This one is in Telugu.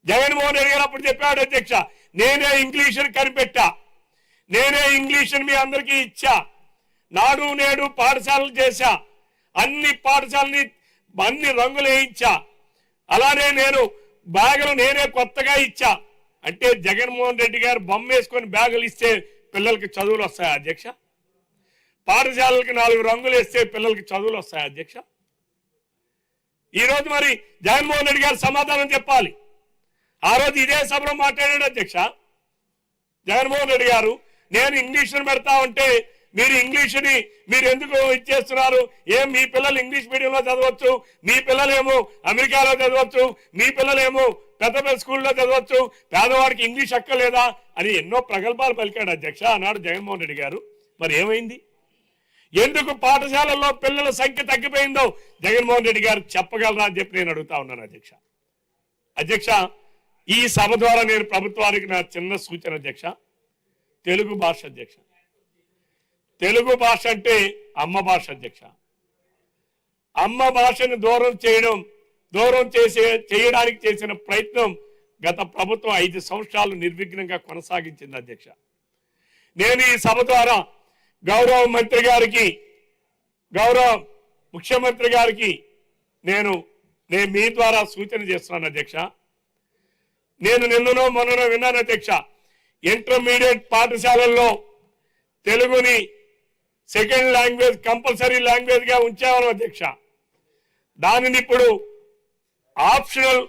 జగన్మోహన్ రెడ్డి గారు అప్పుడు చెప్పాడు అధ్యక్ష, నేనే ఇంగ్లీషుని కనిపెట్టా, నేనే ఇంగ్లీషుని మీ అందరికీ ఇచ్చా, నాడు నేడు పాఠశాలలు చేశా, అన్ని పాఠశాలని అన్ని రంగులు వేయించా, అలానే నేను బ్యాగులు నేనే కొత్తగా ఇచ్చా అంటే జగన్మోహన్ రెడ్డి గారు బొమ్మ వేసుకొని బ్యాగులు ఇస్తే పిల్లలకి చదువులు వస్తాయా అధ్యక్ష? పాఠశాలలకి 4 రంగులు వేస్తే పిల్లలకి చదువులు వస్తాయా అధ్యక్ష? ఈరోజు మరి జగన్మోహన్ రెడ్డి గారు సమాధానం చెప్పాలి. ఆ రోజు ఇదే సభలో మాట్లాడాడు అధ్యక్ష జగన్మోహన్ రెడ్డి గారు, నేను ఇంగ్లీష్ని పెడతా ఉంటే మీరు ఇంగ్లీషుని మీరు ఎందుకు ఇచ్చేస్తున్నారు, ఏం మీ పిల్లలు ఇంగ్లీష్ మీడియంలో చదవచ్చు, మీ పిల్లలేమో అమెరికాలో చదవచ్చు, మీ పిల్లలేమో పెద్ద పెద్ద స్కూల్లో చదవచ్చు, పేదవాడికి ఇంగ్లీష్ అక్కర్లేదా అని ఎన్నో ప్రగల్భాలు పలికాడు అధ్యక్ష ఆనాడు జగన్మోహన్ రెడ్డి గారు. మరి ఏమైంది? ఎందుకు పాఠశాలల్లో పిల్లల సంఖ్య తగ్గిపోయిందో జగన్మోహన్ రెడ్డి గారు చెప్పగలరా అని చెప్పి నేను అడుగుతా ఉన్నాను అధ్యక్ష. అధ్యక్ష, ఈ సభ ద్వారా నేను ప్రభుత్వానికి నా చిన్న సూచన అధ్యక్ష, తెలుగు భాష అధ్యక్ష, తెలుగు భాష అంటే అమ్మ భాష అధ్యక్ష. అమ్మ భాషను దూరం చేయడానికి చేసిన ప్రయత్నం గత ప్రభుత్వం 5 సంవత్సరాలు నిర్విఘ్నంగా కొనసాగించింది అధ్యక్ష. నేను ఈ సభ ద్వారా గౌరవ మంత్రి గారికి, గౌరవ ముఖ్యమంత్రి గారికి నేను మీ ద్వారా సూచన చేస్తున్నాను అధ్యక్ష. నేను నిన్ననో మొన్ననో విన్నాను అధ్యక్ష, ఇంటర్మీడియట్ పాఠశాలల్లో తెలుగుని సెకండ్ లాంగ్వేజ్ కంపల్సరీ లాంగ్వేజ్ గా ఉంచామని అధ్యక్ష. దానిని ఇప్పుడు ఆప్షనల్